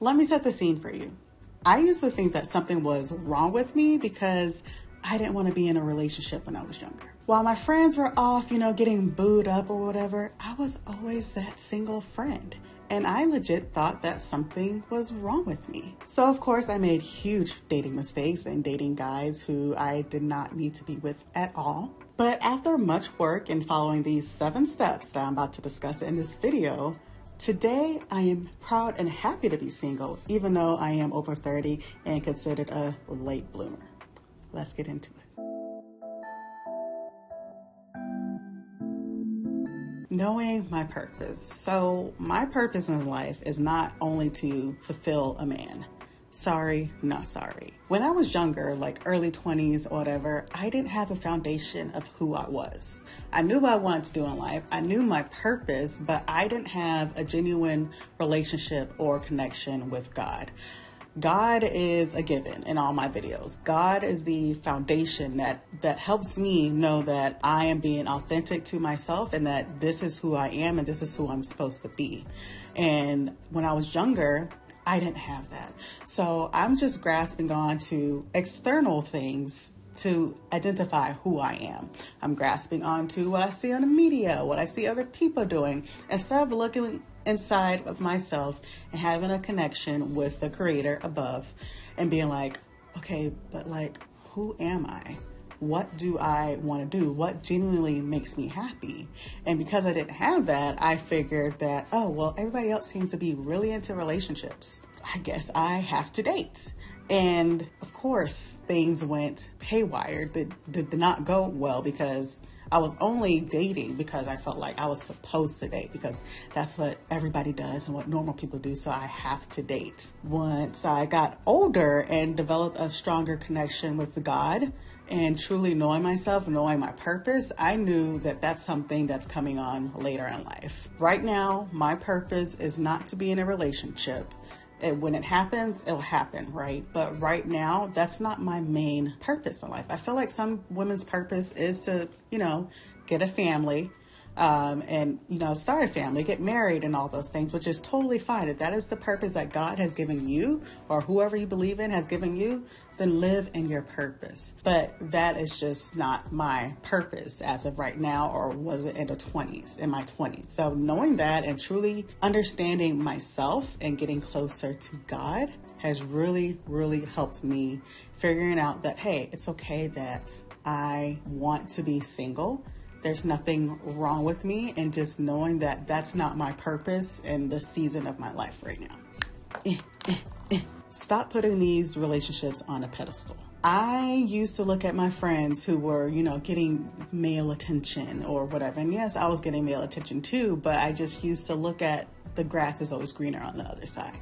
Let me set the scene for you. I used to think that something was wrong with me because I didn't want to be in a relationship when I was younger. While my friends were off, getting booed up or whatever, I was always that single friend. And I legit thought that something was wrong with me. So of course I made huge dating mistakes and dating guys who I did not need to be with at all. But after much work and following these 7 steps that I'm about to discuss in this video, today I am proud and happy to be single, even though I am over 30 and considered a late bloomer. Let's get into it. Knowing my purpose. So my purpose in life is not only to fulfill a man. Sorry, not sorry. When I was younger, like early 20s or whatever, I didn't have a foundation of who I was. I knew what I wanted to do in life. I knew my purpose, but I didn't have a genuine relationship or connection with God. God is a given in all my videos. God is the foundation that helps me know that I am being authentic to myself and that this is who I am and this is who I'm supposed to be. And when I was younger, I didn't have that. So I'm just grasping on to external things to identify who I am. I'm grasping on to what I see on the media, what I see other people doing, instead of looking inside of myself and having a connection with the creator above and being like, okay, but like, who am I? What do I want to do? What genuinely makes me happy? And because I didn't have that, I figured that, oh, well, everybody else seems to be really into relationships. I guess I have to date. And of course, things went haywire. Did not go well because I was only dating because I felt like I was supposed to date because that's what everybody does and what normal people do. So I have to date. Once I got older and developed a stronger connection with God and truly knowing myself, knowing my purpose, I knew that that's something that's coming on later in life. Right now, my purpose is not to be in a relationship. When it happens, it'll happen, right? But right now, that's not my main purpose in life. I feel like some women's purpose is to, get a family, and, start a family, get married and all those things, which is totally fine. If that is the purpose that God has given you or whoever you believe in has given you, then live in your purpose. But that is just not my purpose as of right now, or was it in my 20s. So knowing that and truly understanding myself and getting closer to God has really, really helped me figuring out that, hey, it's okay that I want to be single. There's nothing wrong with me, and just knowing that that's not my purpose in the season of my life right now. Stop putting these relationships on a pedestal. I used to look at my friends who were, getting male attention or whatever. And yes, I was getting male attention too, but I just used to look at the grass is always greener on the other side.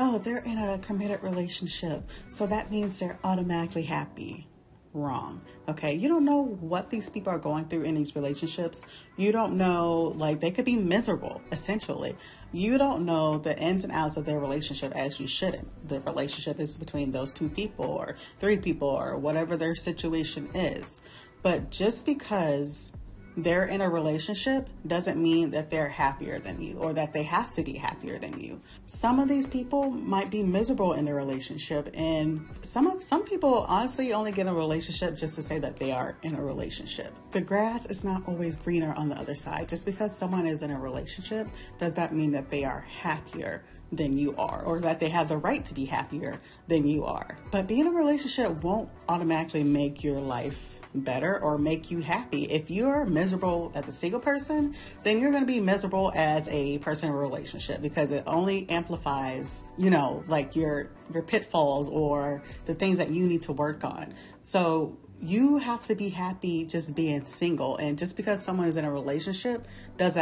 Oh, they're in a committed relationship, so that means they're automatically happy. Wrong. Okay. You don't know what these people are going through in these relationships. You don't know, they could be miserable, essentially. You don't know the ins and outs of their relationship, as you shouldn't. The relationship is between those 2 people or 3 people or whatever their situation is. But just because they're in a relationship doesn't mean that they're happier than you or that they have to be happier than you. Some of these people might be miserable in their relationship, and some people honestly only get in a relationship just to say that they are in a relationship. The grass is not always greener on the other side. Just because someone is in a relationship does not mean that they are happier than you are, or that they have the right to be happier than you are. But being in a relationship won't automatically make your life better or make you happy. If you're miserable as a single person, then you're going to be miserable as a person in a relationship, because it only amplifies, your pitfalls or the things that you need to work on. So you have to be happy just being single. And just because someone is in a relationship does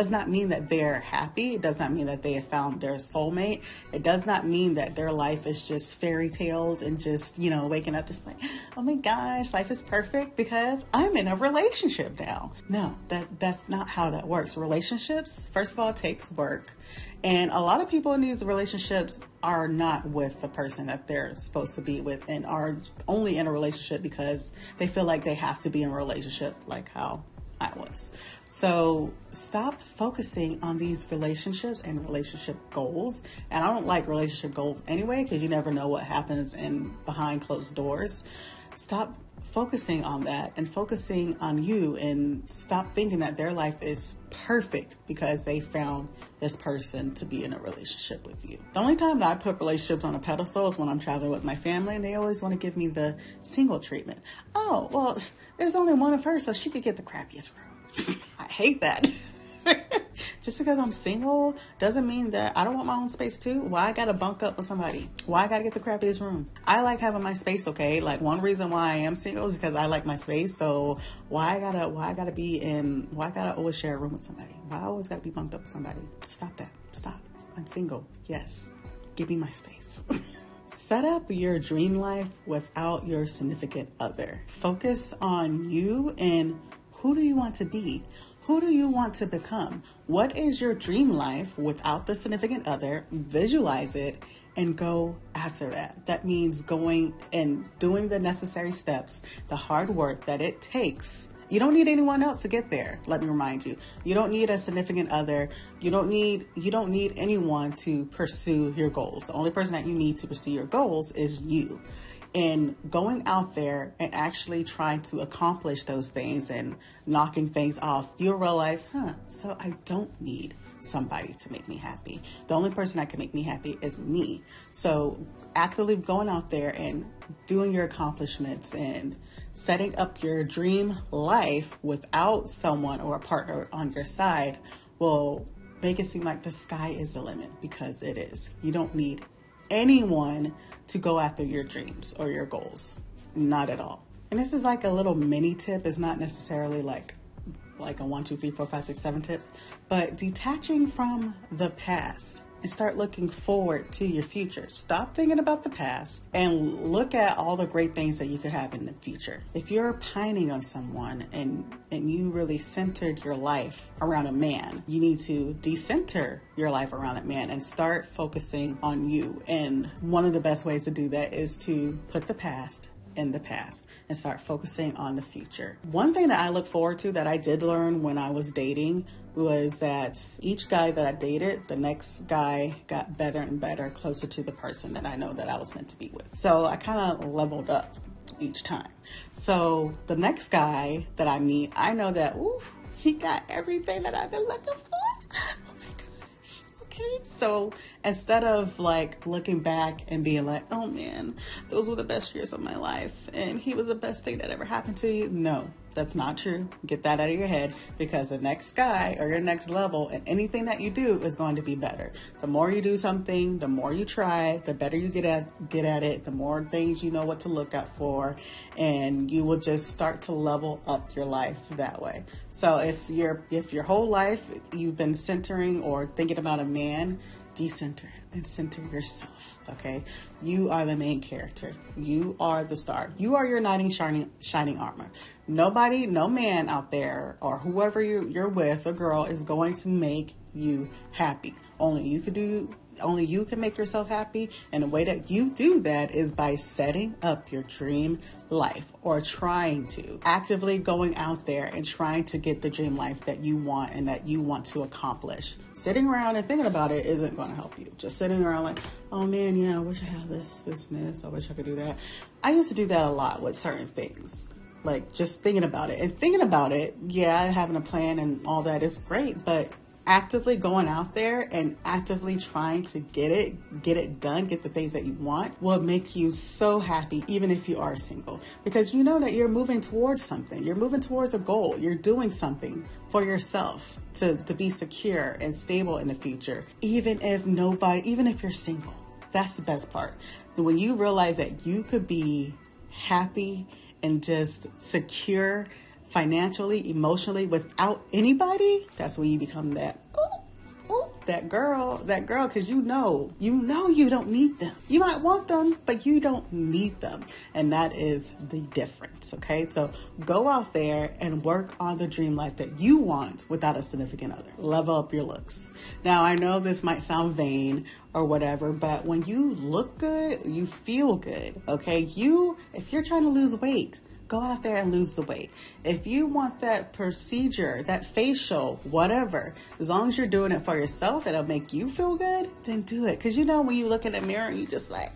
not mean that they're happy. It does not mean that they have found their soulmate. It does not mean that their life is just fairy tales and just, waking up just like, oh my gosh, life is perfect because I'm in a relationship now. No, that's not how that works. Relationships, first of all, takes work. And a lot of people in these relationships are not with the person that they're supposed to be with, and are only in a relationship because they feel like they have to be in a relationship, like how I was. So stop focusing on these relationships and relationship goals. And I don't like relationship goals anyway, because you never know what happens behind closed doors. Stop focusing on that and focusing on you, and stop thinking that their life is perfect because they found this person to be in a relationship with you. The only time that I put relationships on a pedestal is when I'm traveling with my family, and they always want to give me the single treatment. Oh, well, there's only one of her, so she could get the crappiest room. I hate that. Just because I'm single doesn't mean that I don't want my own space too. Why I gotta bunk up with somebody? Why I gotta get the crappiest room? I like having my space, okay? Like, one reason why I am single is because I like my space. So why I gotta always share a room with somebody? Why I always gotta be bunked up with somebody? Stop that. Stop. I'm single. Yes. Give me my space. Set up your dream life without your significant other. Focus on you and who do you want to be? Who do you want to become? What is your dream life without the significant other? Visualize it and go after that. That means going and doing the necessary steps, the hard work that it takes. You don't need anyone else to get there. Let me remind you. You don't need a significant other. You don't need anyone to pursue your goals. The only person that you need to pursue your goals is you. And going out there and actually trying to accomplish those things and knocking things off, you'll realize, so I don't need somebody to make me happy. The only person that can make me happy is me. So actively going out there and doing your accomplishments and setting up your dream life without someone or a partner on your side will make it seem like the sky is the limit, because it is. You don't need anyone to go after your dreams or your goals. Not at all. And this is like a little mini tip. It's not necessarily like a 1, 2, 3, 4, 5, 6, 7 tip, but detaching from the past and start looking forward to your future. Stop thinking about the past and look at all the great things that you could have in the future. If you're pining on someone and you really centered your life around a man, you need to decenter your life around that man and start focusing on you. And one of the best ways to do that is to put the past in the past and start focusing on the future. One thing that I look forward to that I did learn when I was dating was that each guy that I dated, the next guy got better and better, closer to the person that I know that I was meant to be with. So I kind of leveled up each time. So the next guy that I meet, I know that, he got everything that I've been looking for. Oh my gosh. Okay. So instead of like looking back and being like, oh man, those were the best years of my life and he was the best thing that ever happened to you. No, that's not true. Get that out of your head, because the next guy or your next level and anything that you do is going to be better. The more you do something, the more you try, the better you get at it, the more things you know what to look out for, and you will just start to level up your life that way. So if your whole life you've been centering or thinking about a man, decenter and center yourself. Okay, you are the main character. You are the star. You are your knight in shining armor. Nobody, no man out there or whoever you're with, a girl, is going to make you happy. Only you can make yourself happy. And the way that you do that is by setting up your dream life, or trying to actively going out there and trying to get the dream life that you want and that you want to accomplish. Sitting around and thinking about it isn't going to help you. Just sitting around like, oh man, yeah, I wish I had this and this. I wish I could do that. I used to do that a lot with certain things. Like just thinking about it and thinking about it. Yeah, having a plan and all that is great, but actively going out there and actively trying to get it done, get the things that you want, will make you so happy, even if you are single, because you know that you're moving towards something. You're moving towards a goal. You're doing something for yourself to be secure and stable in the future, even if you're single. That's the best part. When you realize that you could be happy and just secure financially, emotionally, without anybody, that's when you become that girl, because you know you don't need them. You might want them, but you don't need them. And that is the difference. Okay, so go out there and work on the dream life that you want without a significant other. Level up your looks. Now, I know this might sound vain or whatever, but when you look good, you feel good. Okay, if you're trying to lose weight, go out there and lose the weight. If you want that procedure, that facial, whatever, as long as you're doing it for yourself, it'll make you feel good, then do it. Because when you look in the mirror, you just like,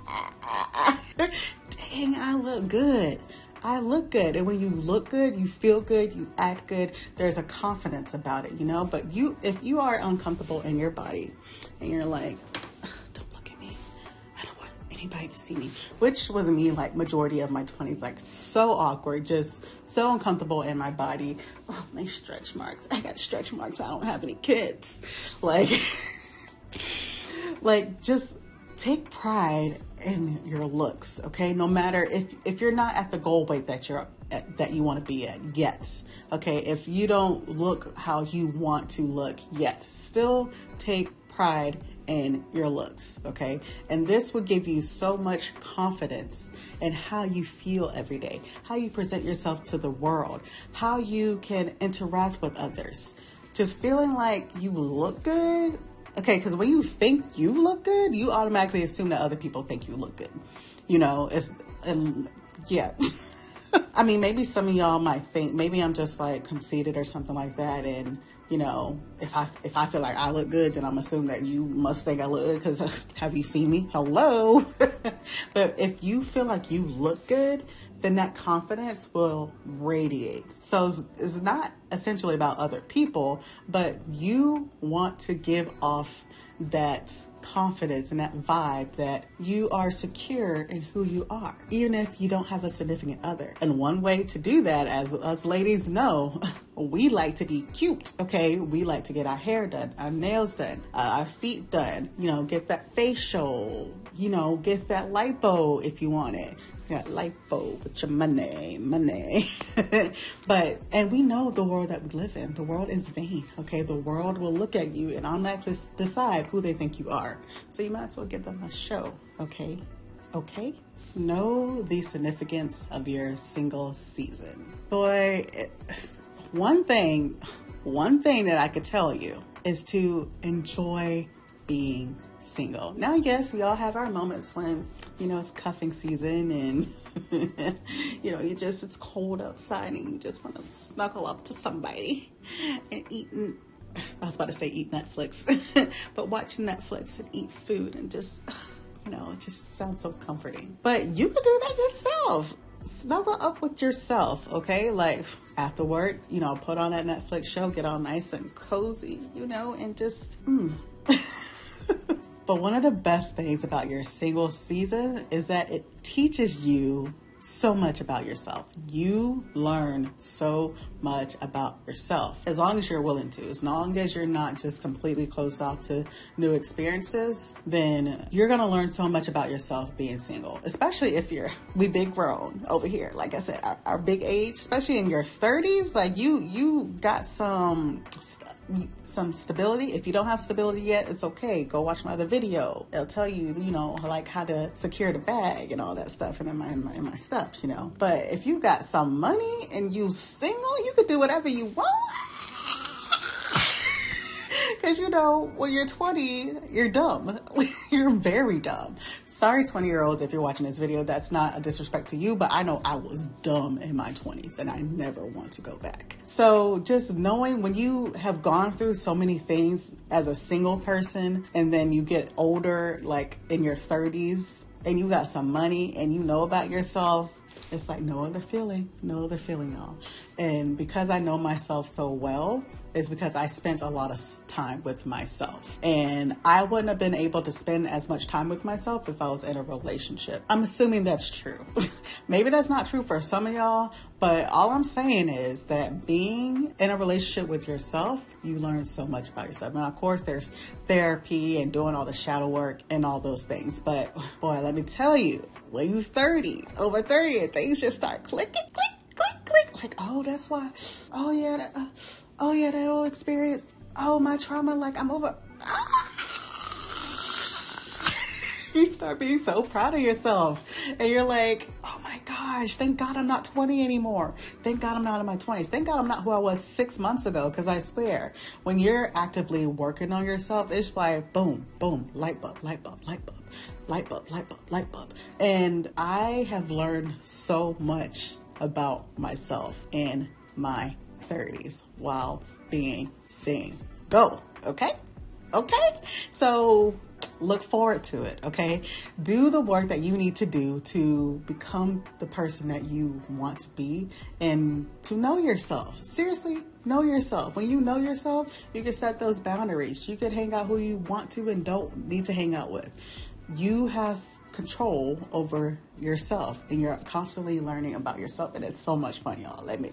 dang, I look good. I look good. And when you look good, you feel good, you act good, there's a confidence about it, But if you are uncomfortable in your body and you're like, don't look at me, I don't want anybody to see me, which was me like majority of my 20s, like so awkward, just so uncomfortable in my body. Oh, my stretch marks. I got stretch marks. I don't have any kids. Like, just take pride in your looks, okay? No matter if you're not at the goal weight that you want to be at yet, okay? If you don't look how you want to look yet, still take pride in your looks, okay? And this will give you so much confidence in how you feel every day, how you present yourself to the world, how you can interact with others. Just feeling like you look good. Okay, because when you think you look good, you automatically assume that other people think you look good. Yeah. I mean, maybe some of y'all might think maybe I'm just like conceited or something like that. And, if I feel like I look good, then I'm assuming that you must think I look good because have you seen me? Hello. But if you feel like you look good, then that confidence will radiate. So it's not essentially about other people, but you want to give off that confidence and that vibe that you are secure in who you are, even if you don't have a significant other. And one way to do that, as us ladies know, we like to be cute, okay? We like to get our hair done, our nails done, our feet done, get that facial, get that lipo if you want it. Yeah, lipo with your money. And we know the world that we live in. The world is vain, okay? The world will look at you and automatically decide who they think you are. So you might as well give them a show, okay? Okay? Know the significance of your single season. Boy, one thing that I could tell you is to enjoy being single. Now, yes, we all have our moments when it's cuffing season and, it's cold outside and you just want to snuggle up to somebody and eat Netflix, but watch Netflix and eat food and just, it just sounds so comforting. But you could do that yourself. Snuggle up with yourself, okay? Like after work, put on that Netflix show, get all nice and cozy, and just, But one of the best things about your single season is that it teaches you so much about yourself. You learn so much about yourself as long as you're willing to. As long as you're not just completely closed off to new experiences, then you're going to learn so much about yourself being single, especially if we big grown over here. Like I said, our big age, especially in your 30s, like you got some stability. If you don't have stability yet, it's okay. Go watch my other video. It'll tell you, like how to secure the bag and all that stuff and in my stuff, But if you got some money and you single, you could do whatever you want. Because, when you're 20, you're dumb. You're very dumb. Sorry, 20-year-olds, if you're watching this video, that's not a disrespect to you, but I know I was dumb in my 20s and I never want to go back. So just knowing when you have gone through so many things as a single person and then you get older, like in your 30s, and you got some money and you know about yourself, it's like no other feeling, y'all. And because I know myself so well, it's because I spent a lot of time with myself. And I wouldn't have been able to spend as much time with myself if I was in a relationship. I'm assuming that's true. Maybe that's not true for some of y'all, but all I'm saying is that being in a relationship with yourself, you learn so much about yourself. And of course, there's therapy and doing all the shadow work and all those things. But boy, let me tell you, when you're over 30, and things just start clicking, click. Like, oh, that's why. Oh yeah, that old experience. Oh, my trauma. Like I'm over. You start being so proud of yourself, and you're like, oh my gosh, thank God I'm not 20 anymore. Thank God I'm not in my 20s. Thank God I'm not who I was 6 months ago. Because I swear, when you're actively working on yourself, it's like boom, boom, light bulb. And I have learned so much about myself in my 30s while being single. Okay? Okay? So look forward to it, okay? Do the work that you need to do to become the person that you want to be and to know yourself. Seriously, know yourself. When you know yourself, you can set those boundaries. You can hang out who you want to and don't need to hang out with. You have control over yourself and you're constantly learning about yourself, and it's so much fun, y'all. Let me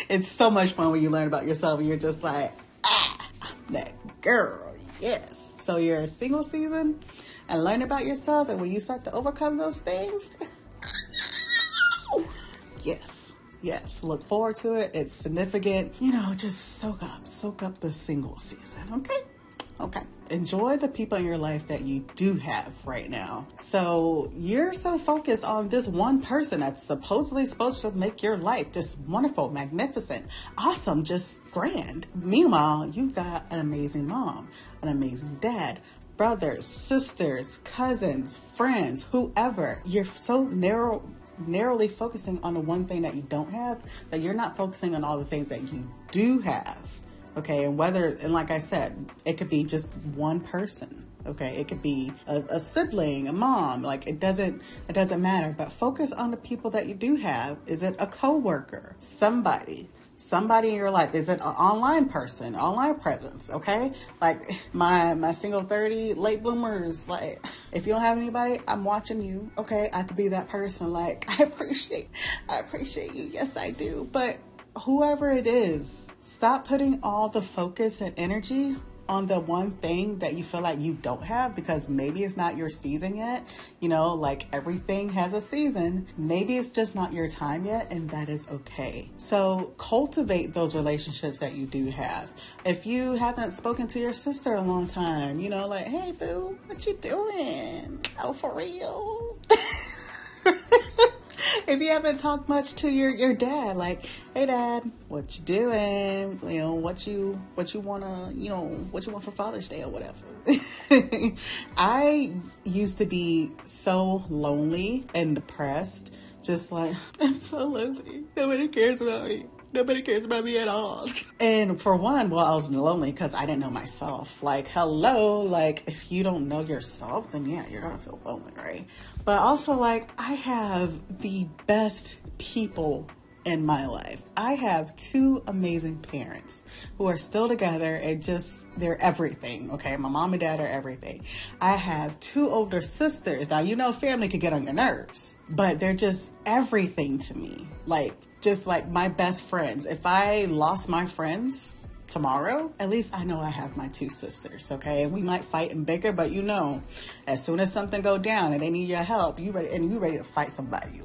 it's so much fun when you learn about yourself and you're just like, I'm that girl. Yes. So your single season and learn about yourself, and when you start to overcome those things, yes, look forward to it. It's significant. Just soak up the single season. Okay. Enjoy the people in your life that you do have right now. So you're so focused on this one person that's supposedly supposed to make your life just wonderful, magnificent, awesome, just grand. Meanwhile, you've got an amazing mom, an amazing dad, brothers, sisters, cousins, friends, whoever. You're so narrowly focusing on the one thing that you don't have that you're not focusing on all the things that you do have. Okay, and like I said, it could be just one person. Okay, it could be a sibling, a mom. Like it doesn't matter. But focus on the people that you do have. Is it a coworker? Somebody in your life? Is it an online person? Online presence? Okay, like my single 30 late bloomers. Like if you don't have anybody, I'm watching you. Okay, I could be that person. Like I appreciate you. Yes, I do. But whoever it is, stop putting all the focus and energy on the one thing that you feel like you don't have, because maybe it's not your season yet. Like everything has a season. Maybe it's just not your time yet, and that is okay. So cultivate those relationships that you do have. If you haven't spoken to your sister in a long time, like, hey boo, what you doing? Oh, for real? If you haven't talked much to your dad, like, hey dad, what you doing? What you want for Father's Day or whatever. I used to be so lonely and depressed, just like, I'm so lonely. Nobody cares about me. Nobody cares about me at all. And for one, I was lonely because I didn't know myself. Like, hello, like if you don't know yourself, then yeah, you're gonna feel lonely, right? But also, like, I have the best people in my life. I have two amazing parents who are still together and they're everything. Okay. My mom and dad are everything. I have two older sisters. Now, family can get on your nerves, but they're just everything to me. Just like my best friends. If I lost my friends tomorrow, at least I know I have my two sisters, okay? And we might fight and bicker, but as soon as something go down and they need your help, you ready to fight somebody.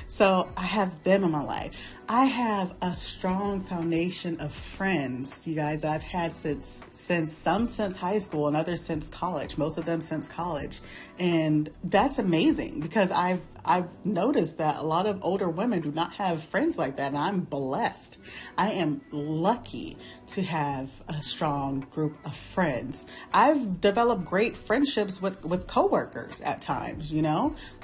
So I have them in my life. I have a strong foundation of friends, you guys, I've had since high school and others since college, most of them since college. And that's amazing because I've noticed that a lot of older women do not have friends like that. And I'm blessed. I am lucky to have a strong group of friends. I've developed great friendships with coworkers at times,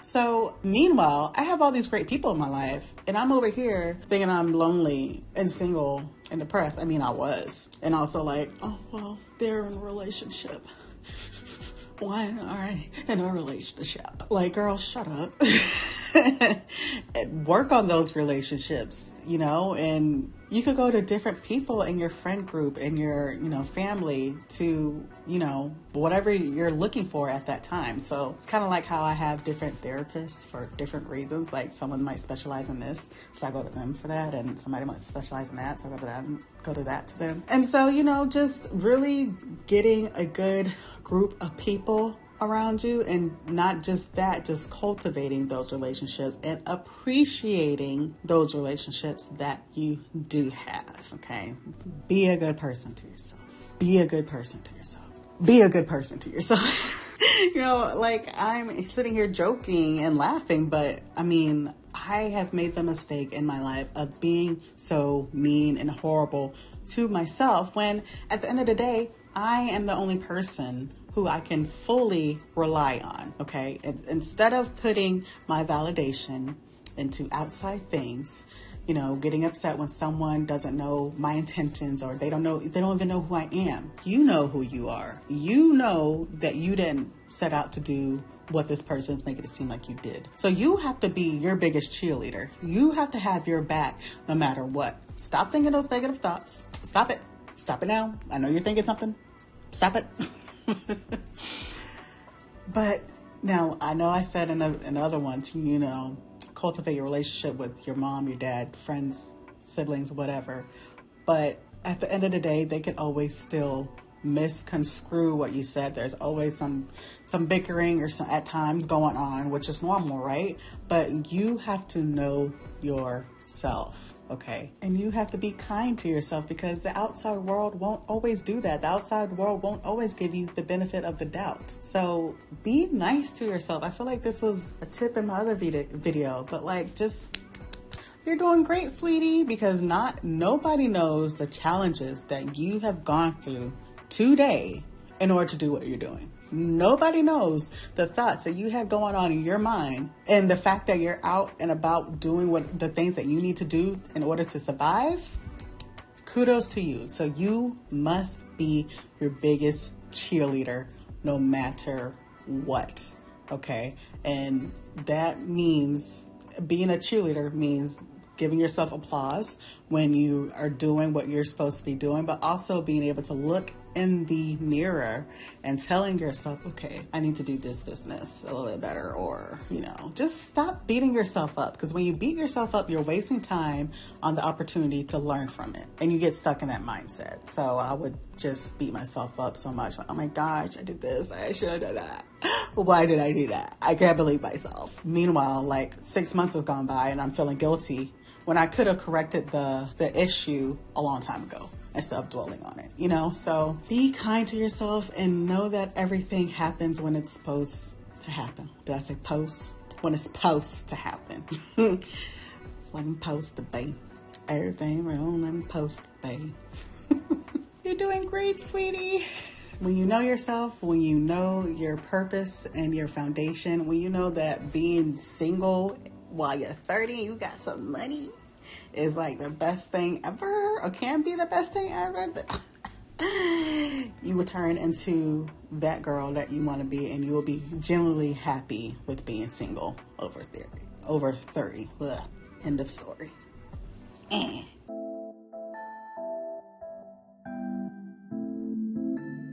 So meanwhile, I have all these great people in my life and I'm over here thinking I'm lonely and single and depressed. I mean, I was. And also like, oh, well, they're in a relationship. Why are I in a relationship? Like, girl, shut up. And work on those relationships, and you could go to different people in your friend group, in your, family to, whatever you're looking for at that time. So it's kind of like how I have different therapists for different reasons. Like someone might specialize in this, so I go to them for that. And somebody might specialize in that, so I go to that to them. And so, just really getting a good group of people around you, and not just that, just cultivating those relationships and appreciating those relationships that you do have. Okay. Be a good person to yourself. Be a good person to yourself. Be a good person to yourself. Like I'm sitting here joking and laughing, but I mean, I have made the mistake in my life of being so mean and horrible to myself when at the end of the day, I am the only person who I can fully rely on, okay? Instead of putting my validation into outside things, you know, getting upset when someone doesn't know my intentions or they don't even know who I am. You know who you are. You know that you didn't set out to do what this person is making it seem like you did. So you have to be your biggest cheerleader. You have to have your back no matter what. Stop thinking those negative thoughts. Stop it. Stop it now. I know you're thinking something. Stop it. But now, I know I said in the other ones, you know, cultivate your relationship with your mom, your dad, friends, siblings, whatever. But at the end of the day, they can always still misconstrue what you said. There's always some bickering or some at times going on, which is normal, right? But you have to know yourself, okay? And you have to be kind to yourself, because the outside world won't always do that. The outside world won't always give you the benefit of the doubt. So be nice to yourself. I feel like this was a tip in my other video, but like, just, you're doing great, sweetie, because nobody knows the challenges that you have gone through today in order to do what you're doing. Nobody knows the thoughts that you have going on in your mind, and the fact that you're out and about doing the things that you need to do in order to survive. Kudos to you. So you must be your biggest cheerleader no matter what. Okay. And that means being a cheerleader means giving yourself applause when you are doing what you're supposed to be doing, but also being able to look in the mirror and telling yourself, okay, I need to do this a little bit better, or, you know, just stop beating yourself up. Because when you beat yourself up, you're wasting time on the opportunity to learn from it, and you get stuck in that mindset. So I would just beat myself up so much. Like, oh my gosh, I did this, I should have done that. Why did I do that? I can't believe myself. Meanwhile, like 6 months has gone by and I'm feeling guilty when I could have corrected the issue a long time ago instead of dwelling on it, you know? So be kind to yourself and know that everything happens when it's supposed to happen. Did I say post? When it's supposed to happen. Let me post the bay. Everything wrong, let me post the bay. You're doing great, sweetie. When you know yourself, when you know your purpose and your foundation, when you know that being single while you're 30, you got some money, is like the best thing ever, or can be the best thing ever, you will turn into that girl that you want to be, and you will be genuinely happy with being single over 30. Ugh. End of story.